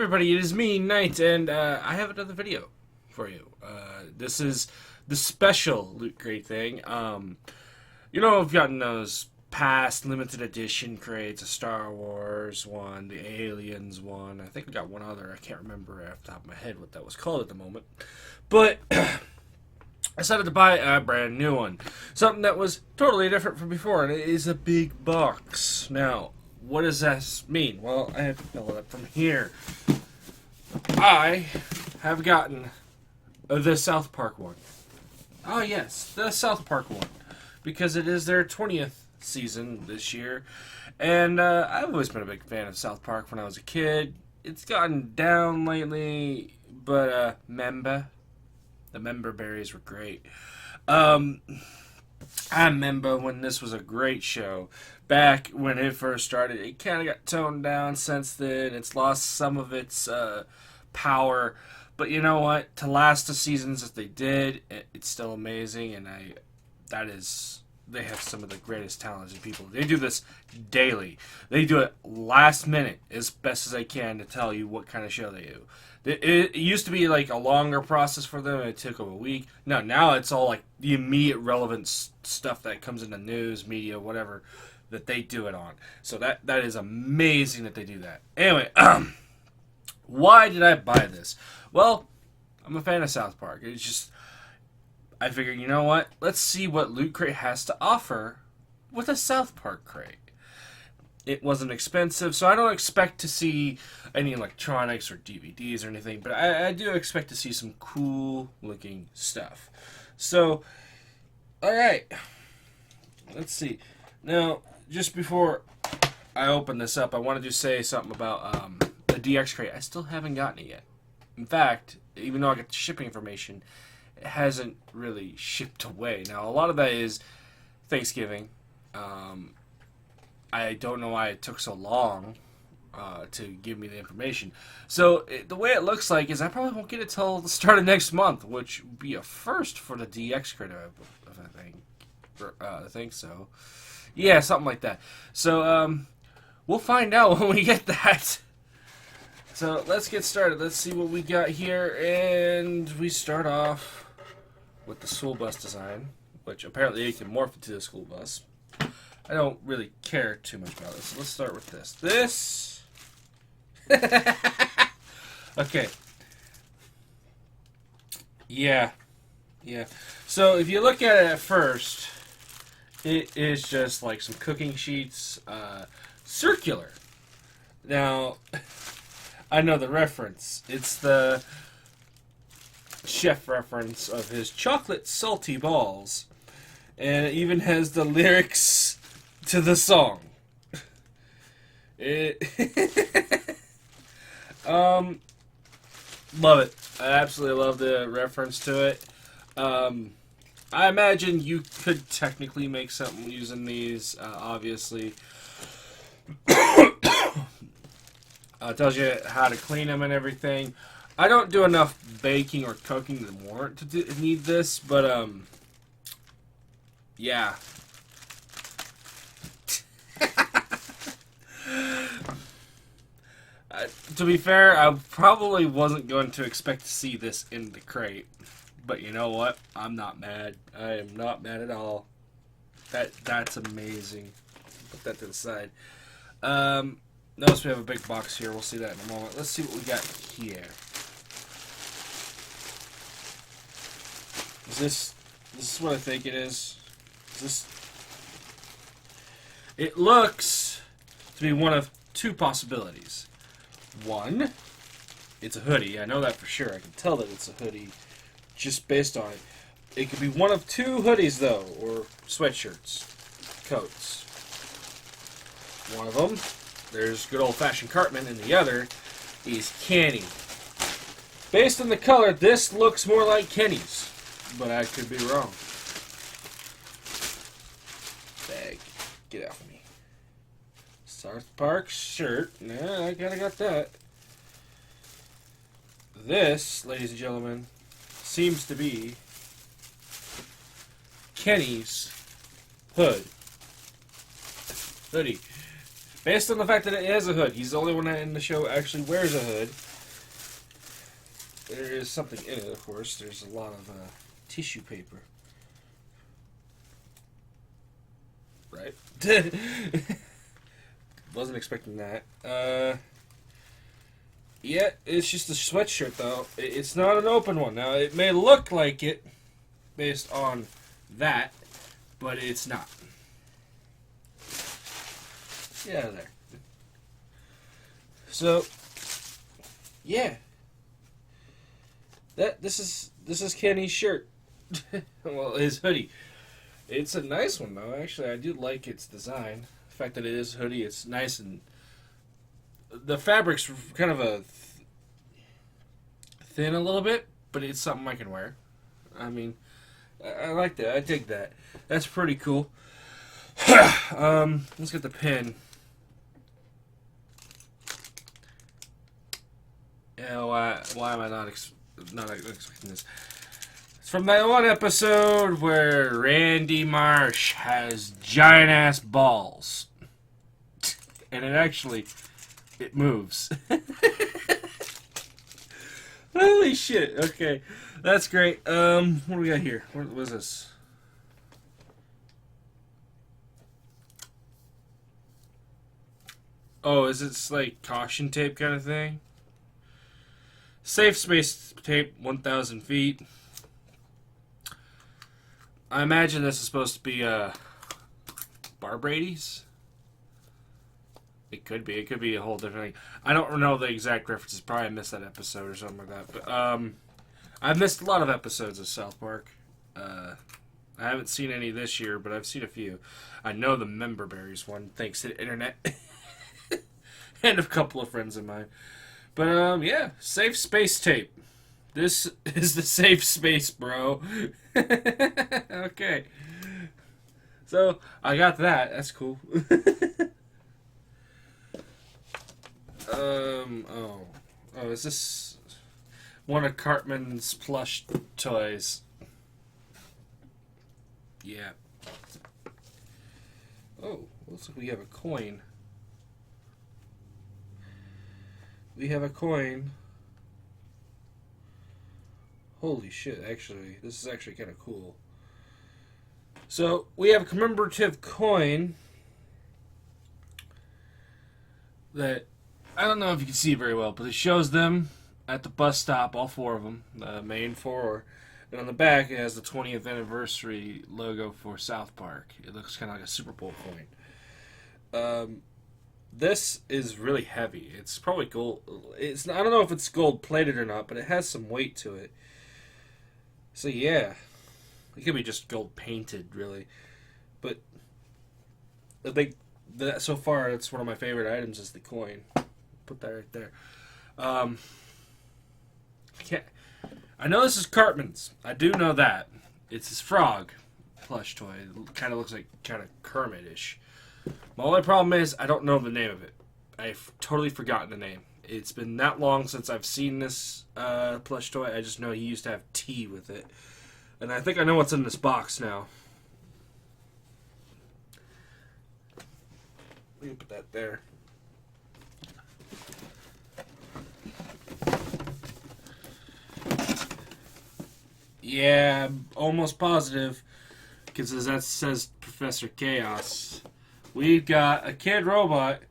Everybody, it is me, Knight, and I have another video for you. This is the special Loot Crate thing. I've gotten those past limited edition crates, a Star Wars one, the Aliens one. I think I got one other. I can't remember off the top of my head what that was called at the moment. But I decided to buy a brand new one. Something that was totally different from before, and it is a big box. Now, what does that mean? Well, I have to fill it up from here. I have gotten the South Park one. Oh, yes, the South Park one. Because it is their 20th season this year. And I've always been a big fan of South Park when I was a kid. It's gotten down lately, but the member berries were great. I remember when this was a great show. Back when it first started, it kind of got toned down since then. It's lost some of its power. But you know what? To last the seasons that they did, it's still amazing. And they have some of the greatest talented people. They do this daily. They do it last minute as best as they can to tell you what kind of show they do. It used to be like a longer process for them. It took them a week. No, now it's all like the immediate relevant stuff that comes in the news, media, whatever, that they do it on. So that is amazing that they do that. Anyway, why did I buy this? Well, I'm a fan of South Park. It's just, I figured, you know what? Let's see what Loot Crate has to offer with a South Park crate. It wasn't expensive, so I don't expect to see any electronics or DVDs or anything, but I do expect to see some cool looking stuff. So, alright. Let's see. Now, just before I open this up, I wanted to say something about the DX crate. I still haven't gotten it yet. In fact, even though I got the shipping information, it hasn't really shipped away. Now, a lot of that is Thanksgiving. I don't know why it took so long to give me the information. So the way it looks like is I probably won't get it till the start of next month, which would be a first for the DX crate, I think. I think so. Yeah, something like that. So we'll find out when we get that. So let's get started. Let's see what we got here, and we start off with the school bus design, which apparently it can morph into the school bus. I don't really care too much about this. So let's start with this. This. Okay. Yeah. So if you look at it at first, it is just like some cooking sheets, circular. Now, I know the reference. It's the chef reference of his chocolate salty balls. And it even has the lyrics to the song. Love it. I absolutely love the reference to it. I imagine you could technically make something using these, obviously. It tells you how to clean them and everything. I don't do enough baking or cooking to warrant to need this, but, yeah. To be fair, I probably wasn't going to expect to see this in the crate. But you know what? I'm not mad. I am not mad at all. That's amazing. Put that to the side. Notice we have a big box here. We'll see that in a moment. Let's see what we got here. This is what I think it is. It looks to be one of two possibilities. One, it's a hoodie. I know that for sure. I can tell that it's a hoodie just based on it. It could be one of two hoodies, though, or sweatshirts, coats. One of them, there's good old-fashioned Cartman, and the other is Kenny. Based on the color, this looks more like Kenny's, but I could be wrong. Bag, get off me. South Park shirt. Yeah, I kinda got that. This, ladies and gentlemen, seems to be Kenny's hoodie. Based on the fact that it has a hood. He's the only one in the show that actually wears a hood. there is something in it, of course. There's a lot of tissue paper. Right? Wasn't expecting that. Yeah, it's just a sweatshirt, though. It's not an open one. Now, it may look like it based on that, but it's not. Yeah, there. So, yeah. This is Kenny's shirt. Well, his hoodie. It's a nice one, though. Actually, I do like its design. The fact that it is a hoodie, it's nice, and the fabric's kind of a thin a little bit, but it's something I can wear. I mean, I like that. I dig that. That's pretty cool. Let's get the pin. Yeah, why am I not expecting this? It's from that one episode where Randy Marsh has giant ass balls, and it moves. Holy shit! Okay, that's great. What do we got here? What was this? Oh, is it like caution tape kind of thing? Safe space tape, 1,000 feet. I imagine this is supposed to be Bar Brady's. It could be. It could be a whole different thing. I don't know the exact references. Probably missed that episode or something like that. But I've missed a lot of episodes of South Park. I haven't seen any this year, but I've seen a few. I know the Member Berries one, thanks to the internet. And a couple of friends of mine. But, yeah, safe space tape. This is the safe space, bro. Okay. So, I got that. That's cool. Oh, is this one of Cartman's plush toys? Yeah. Oh, looks like we have a coin. We have a coin. Holy shit, actually. This is actually kind of cool. So, we have a commemorative coin that, I don't know if you can see it very well, but it shows them at the bus stop, all four of them, the main four. And on the back, it has the 20th anniversary logo for South Park. It looks kind of like a Super Bowl coin. This is really heavy. It's probably gold. I don't know if it's gold plated or not, but it has some weight to it. So yeah, it could be just gold painted, really. But I think that so far, it's one of my favorite items is the coin. Put that right there. I know this is Cartman's. I do know that. It's his frog plush toy. It kind of looks like kind of Kermit-ish. My only problem is I don't know the name of it. I've totally forgotten the name. It's been that long since I've seen this plush toy. I just know he used to have tea with it. And I think I know what's in this box now. Let me put that there. Yeah, I'm almost positive. Because that says Professor Chaos. We've got a Kid Robot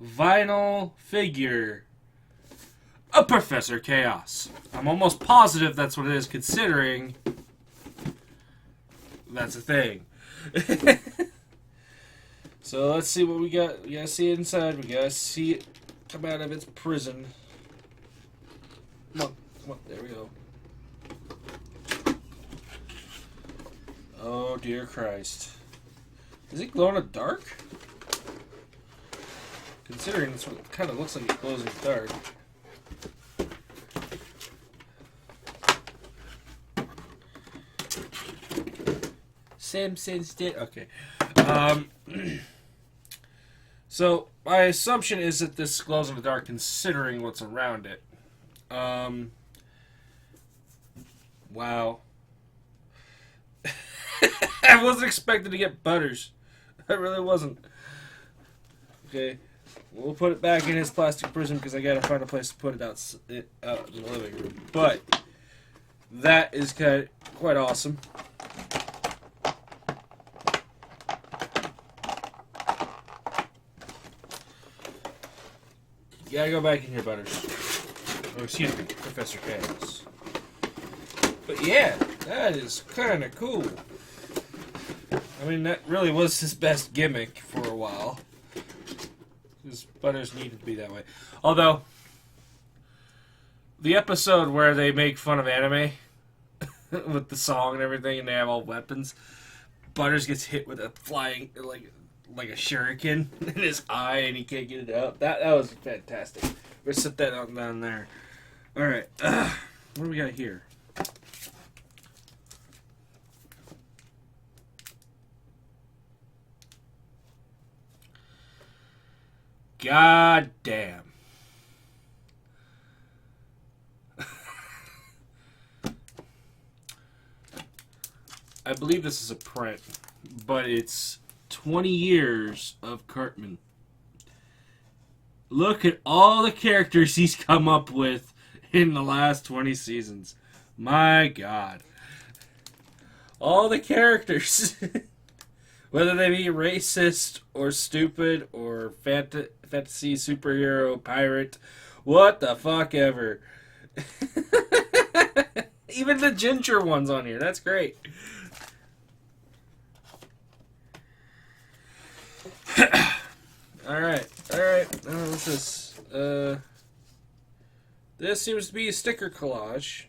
vinyl figure of Professor Chaos. I'm almost positive that's what it is, considering that's a thing. So let's see what we got. We gotta see it inside. We gotta see it come out of its prison. Come on, there we go. Oh, dear Christ. Is it glow in the dark? Considering this kind of looks like it glows in the dark. Simpsons did. Okay. So, my assumption is that this glows in the dark considering what's around it. Wow. I wasn't expecting to get Butters. I really wasn't. Okay. We'll put it back in his plastic prison because I gotta find a place to put it out in the living room. But that is quite awesome. You gotta go back in here, Butters. Oh, excuse me, Professor Chaos. But yeah, that is kind of cool. I mean, that really was his best gimmick for a while. Because Butters needed to be that way. Although, the episode where they make fun of anime with the song and everything, and they have all weapons, Butters gets hit with a flying, like a shuriken in his eye, and he can't get it out. That was fantastic. We'll set that down there. Alright, what do we got here? God damn. I believe this is a print, but it's 20 years of Cartman. Look at all the characters he's come up with in the last 20 seasons. My God. All the characters. Whether they be racist or stupid or fantasy, superhero, pirate, what the fuck ever. Even the ginger one's on here. That's great. Alright. What's this? This seems to be a sticker collage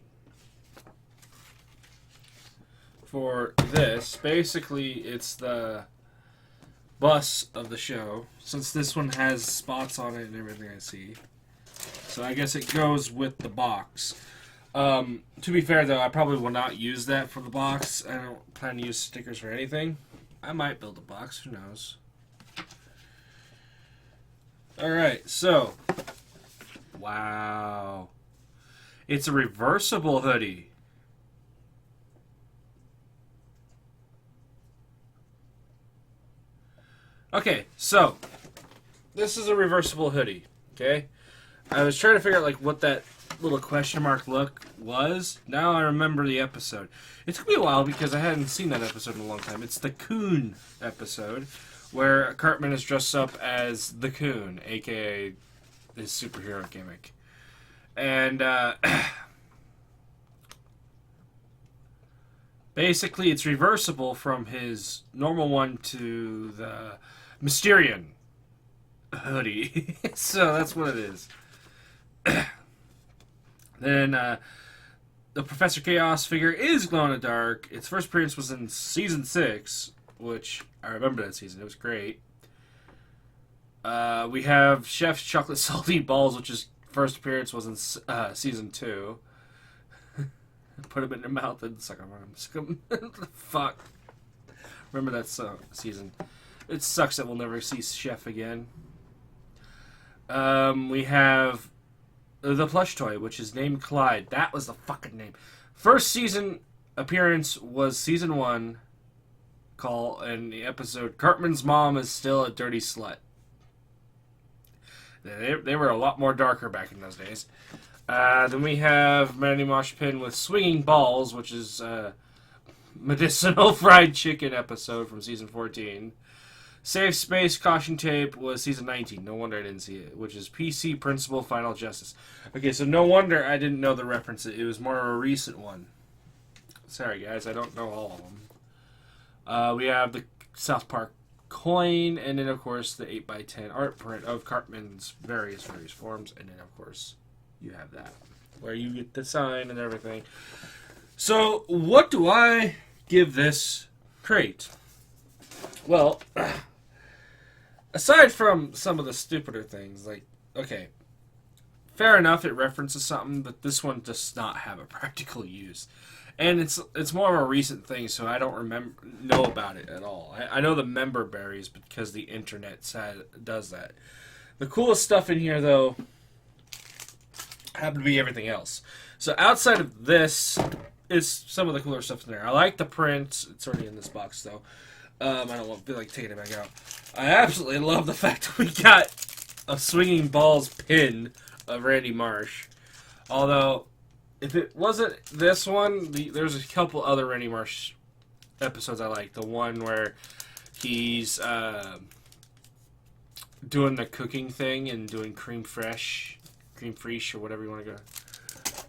for this. Basically, it's the bus of the show, since this one has spots on it and everything I see. So I guess it goes with the box. To be fair, though, I probably will not use that for the box. I don't plan to use stickers for anything. I might build a box. Who knows? Alright, so. Wow. It's a reversible hoodie. Okay, so. This is a reversible hoodie. Okay? I was trying to figure out like what that little question mark look was. Now I remember the episode. It took me a while because I hadn't seen that episode in a long time. It's the Coon episode, where Cartman is dressed up as the Coon, aka his superhero gimmick. And basically it's reversible from his normal one to the Mysterion hoodie. So that's what it is. Then the Professor Chaos figure is glow in the dark. Its first appearance was in season 6, which I remember that season. It was great. We have Chef's Chocolate Salty Balls, which his first appearance was in season 2. Put him in their mouth and suck on him. Fuck. Remember that season. It sucks that we'll never see Chef again. We have the plush toy, which is named Clyde. That was the fucking name. First season appearance was season 1. In the episode, Cartman's mom is still a dirty slut. They were a lot more darker back in those days. Then we have Manny Moshpin with Swinging Balls, which is medicinal fried chicken episode from season 14. Safe Space Caution Tape was season 19. No wonder I didn't see it. Which is PC Principal Final Justice. Okay, so no wonder I didn't know the reference. It was more of a recent one. Sorry, guys. I don't know all of them. We have the South Park coin. And then, of course, the 8x10 art print of Cartman's various forms. And then, of course, you have that. Where you get the sign and everything. So, what do I give this crate? Well, aside from some of the stupider things, like, okay, fair enough, it references something, but this one does not have a practical use. And it's more of a recent thing, so I don't know about it at all. I know the member berries because the internet does that. The coolest stuff in here, though, happened to be everything else. So outside of this is some of the cooler stuff in there. I like the print. It's already in this box, though. I don't feel like taking it back out. I absolutely love the fact that we got a swinging balls pin of Randy Marsh. Although, if it wasn't this one, there's a couple other Randy Marsh episodes I like. The one where he's doing the cooking thing and doing cream fraiche, or whatever you want to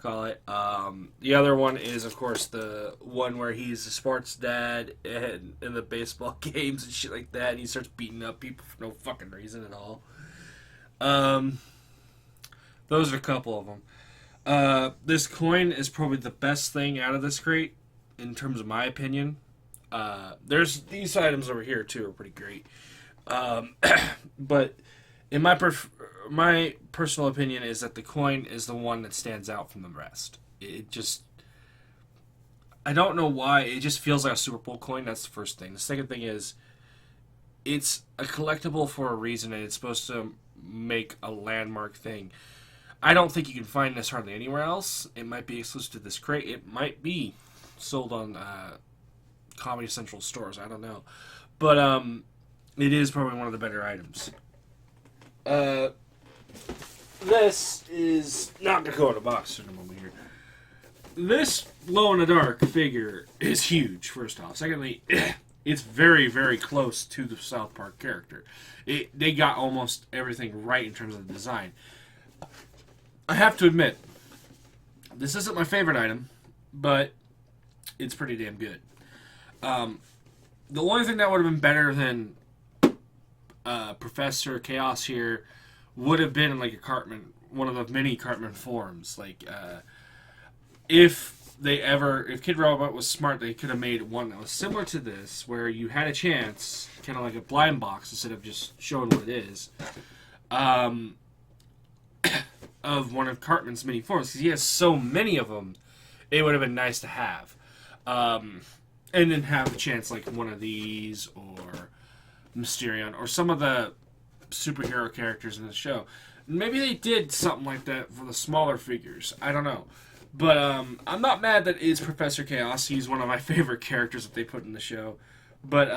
call it. The other one is, of course, the one where he's a sports dad and in the baseball games and shit like that, and he starts beating up people for no fucking reason at all. Those are a couple of them. This coin is probably the best thing out of this crate, in terms of my opinion. There's these items over here, too, are pretty great. But in my personal opinion is that the coin is the one that stands out from the rest. It just... I don't know why. It just feels like a Super Bowl coin. That's the first thing. The second thing is, it's a collectible for a reason, and it's supposed to make a landmark thing. I don't think you can find this hardly anywhere else. It might be exclusive to this crate. It might be sold on Comedy Central stores. I don't know. But it is probably one of the better items. This is not going to go in a box in a moment here. This glow-in-the-dark figure is huge, first off. Secondly, it's very, very close to the South Park character. They got almost everything right in terms of the design. I have to admit, this isn't my favorite item, but it's pretty damn good. The only thing that would have been better than Professor Chaos here would have been like a Cartman, one of the mini Cartman forms. Like, if Kid Robot was smart, they could have made one that was similar to this, where you had a chance, kind of like a blind box, instead of just showing what it is, of one of Cartman's mini forms, because he has so many of them. It would have been nice to have, and then have a chance like one of these, or Mysterion, or some of the superhero characters in the show. Maybe they did something like that for the smaller figures. I don't know. But I'm not mad that it's Professor Chaos. He's one of my favorite characters that they put in the show. But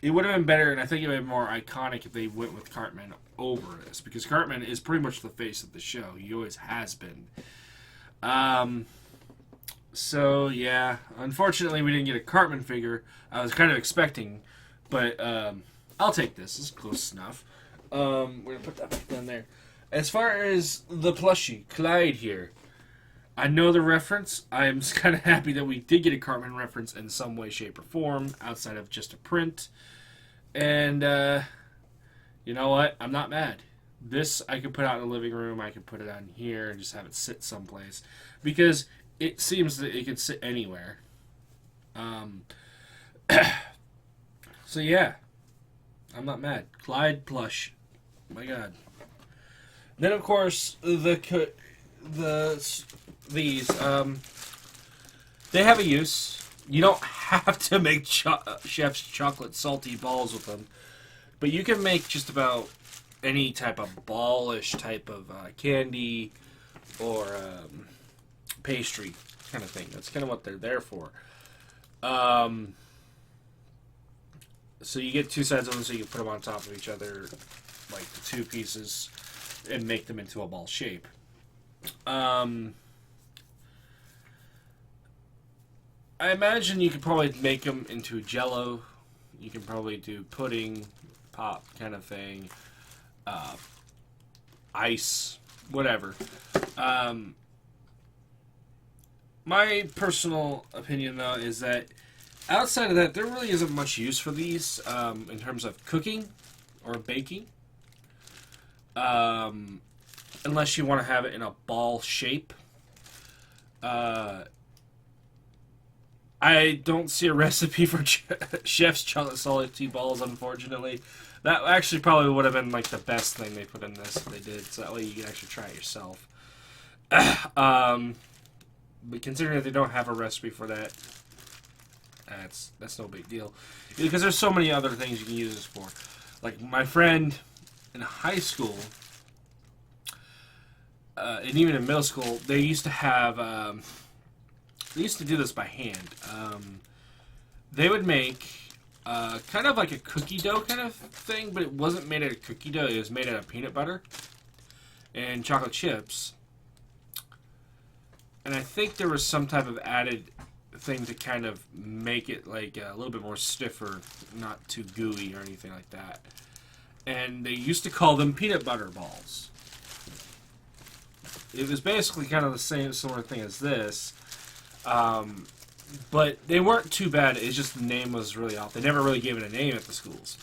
it would have been better, and I think it would have been more iconic if they went with Cartman over this. Because Cartman is pretty much the face of the show. He always has been. So, yeah. Unfortunately, we didn't get a Cartman figure. I was kind of expecting. But I'll take this. This is close enough. We're going to put that back down there. As far as the plushie, Clyde here. I know the reference. I'm kind of happy that we did get a Cartman reference in some way, shape, or form, outside of just a print. And, you know what? I'm not mad. This I could put out in the living room. I could put it on here and just have it sit someplace. Because it seems that it could sit anywhere. So, yeah. I'm not mad. Clyde plush. My God. Then, of course, these, they have a use. You don't have to make Chef's chocolate salty balls with them, but you can make just about any type of ballish type of candy or pastry kind of thing. That's kind of what they're there for. So you get two sides of them, so you can put them on top of each other, like the two pieces, and make them into a ball shape. I imagine you could probably make them into Jell-O. You can probably do pudding, pop kind of thing, ice, whatever. My personal opinion, though, is that outside of that, there really isn't much use for these in terms of cooking or baking. Unless you want to have it in a ball shape. I don't see a recipe for Chef's chocolate salty balls, unfortunately. That actually probably would have been like the best thing they put in this if they did, so that way you can actually try it yourself. But considering that they don't have a recipe for that, that's no big deal. Because there's so many other things you can use this for. Like my friend in high school, and even in middle school, they used to have, they used to do this by hand. They would make kind of like a cookie dough kind of thing, but it wasn't made out of cookie dough. It was made out of peanut butter and chocolate chips. And I think there was some type of added thing to kind of make it like a little bit more stiffer, not too gooey or anything like that. And they used to call them peanut butter balls. It was basically kind of the same similar thing as this, but they weren't too bad. It's just the name was really off. They never really gave it a name at the schools.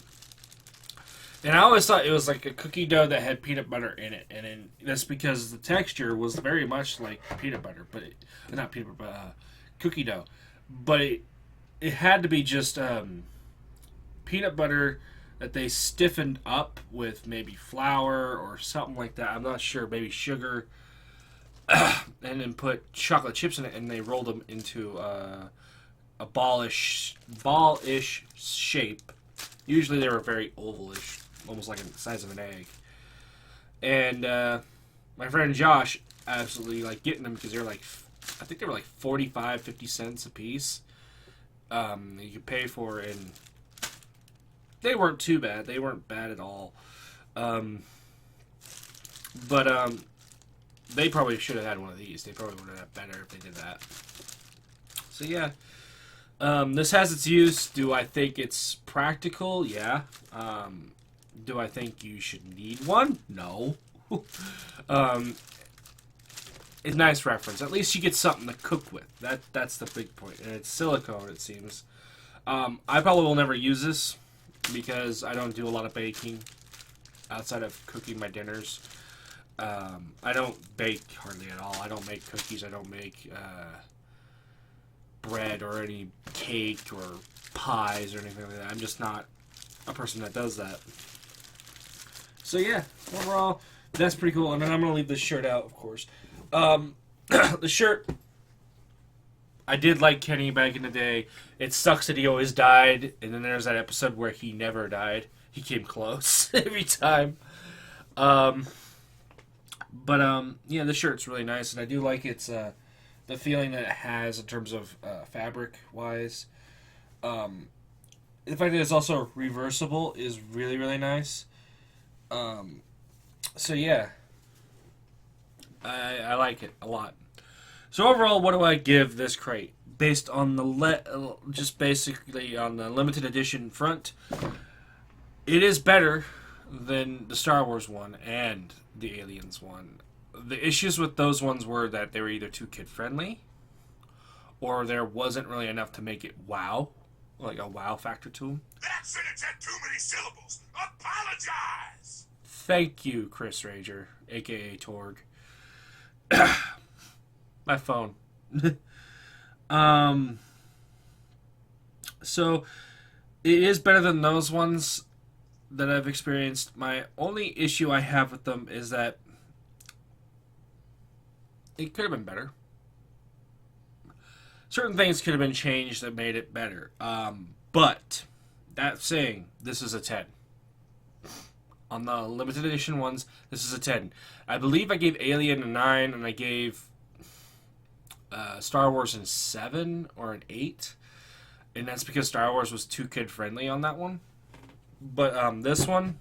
And I always thought it was like a cookie dough that had peanut butter in it, and that's because the texture was very much like peanut butter, but not peanut butter, but cookie dough. But it had to be just peanut butter that they stiffened up with maybe flour or something like that. I'm not sure, maybe sugar, and then put chocolate chips in it, and they rolled them into a ballish shape. Usually they were very ovalish, almost like the size of an egg. And my friend Josh absolutely like getting them because they're like, I think they were like 45, 50 cents a piece. You could pay for, and they weren't too bad. They weren't bad at all. But they probably should have had one of these. They probably would have had better if they did that. So yeah. This has its use. Do I think it's practical? Yeah. Do I think you should need one? No. It's a nice reference. At least you get something to cook with. That's the big point. And it's silicone, it seems. I probably will never use this because I don't do a lot of baking outside of cooking my dinners. I don't bake hardly at all. I don't make cookies. I don't make bread or any cake or pies or anything like that. I'm just not a person that does that. So yeah, overall, that's pretty cool. And then I'm going to leave this shirt out, of course. The shirt, I did like Kenny back in the day. It sucks that he always died. And then there's that episode where he never died. He came close every time. Yeah, the shirt's really nice. And I do like its the feeling that it has in terms of fabric-wise. The fact that it's also reversible is really, really nice. So yeah, I like it a lot. So overall, what do I give this crate? Based on the just basically on the limited edition front, it is better than the Star Wars one and the Aliens one. The issues with those ones were that they were either too kid-friendly, or there wasn't really enough to make it wow, like a wow factor to them. That sentence had too many syllables. Apologize! Thank you, Chris Rager, a.k.a. Torg. My phone. So, it is better than those ones that I've experienced. My only issue I have with them is that it could have been better. Certain things could have been changed that made it better. But, that saying, this is a 10. On the limited edition ones, this is a 10. I believe I gave Alien a 9, and I gave Star Wars a 7 or an 8. And that's because Star Wars was too kid-friendly on that one. But this one,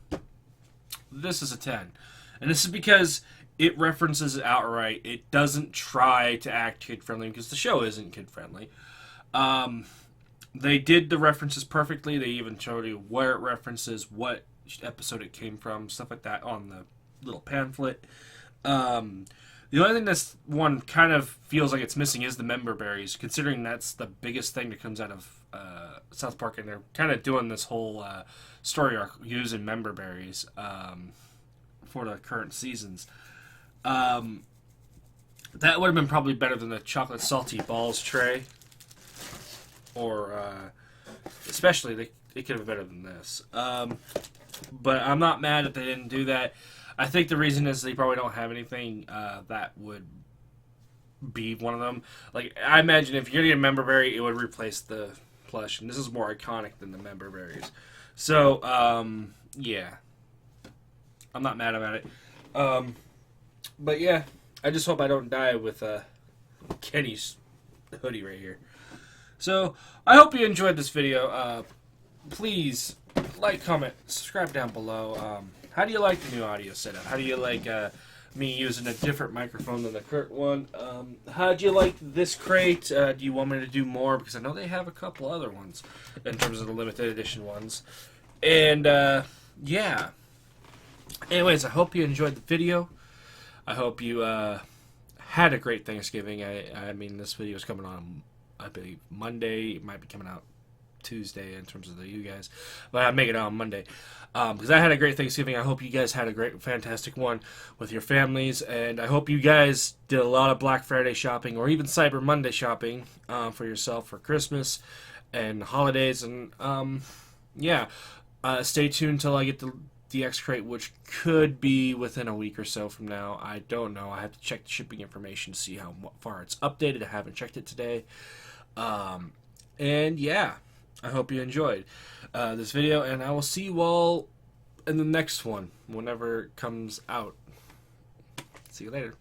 this is a 10. And this is because it references it outright. It doesn't try to act kid-friendly because the show isn't kid-friendly. They did the references perfectly. They even showed you where it references, what episode it came from, stuff like that on the little pamphlet. The only thing this one kind of feels like it's missing is the member berries, considering that's the biggest thing that comes out of South Park, and they're kind of doing this whole story arc using member berries for the current seasons. That would have been probably better than the chocolate salty balls tray, or especially it could have been better than this. But I'm not mad that they didn't do that. I think the reason is they probably don't have anything that would be one of them. Like, I imagine if you're going to get a member berry, it would replace the plush, and this is more iconic than the member berries. So, yeah. I'm not mad about it. But yeah, I just hope I don't die with Kenny's hoodie right here. So, I hope you enjoyed this video. please like, comment, subscribe down below. How do you like the new audio setup? How do you like me using a different microphone than the current one? How do you like this crate? Do you want me to do more? Because I know they have a couple other ones in terms of the limited edition ones. And yeah. Anyways, I hope you enjoyed the video. I hope you had a great Thanksgiving. I mean, this video is coming on, I believe, Monday. It might be coming out Tuesday in terms of you guys, but I make it on Monday because I had a great Thanksgiving. I hope you guys had a great, fantastic one with your families, and I hope you guys did a lot of Black Friday shopping or even Cyber Monday shopping for yourself for Christmas and holidays. And yeah, stay tuned till I get the DX crate, which could be within a week or so from now. I don't know. I have to check the shipping information to see how far it's updated. I haven't checked it today. And yeah, I hope you enjoyed this video, and I will see you all in the next one whenever it comes out. See you later.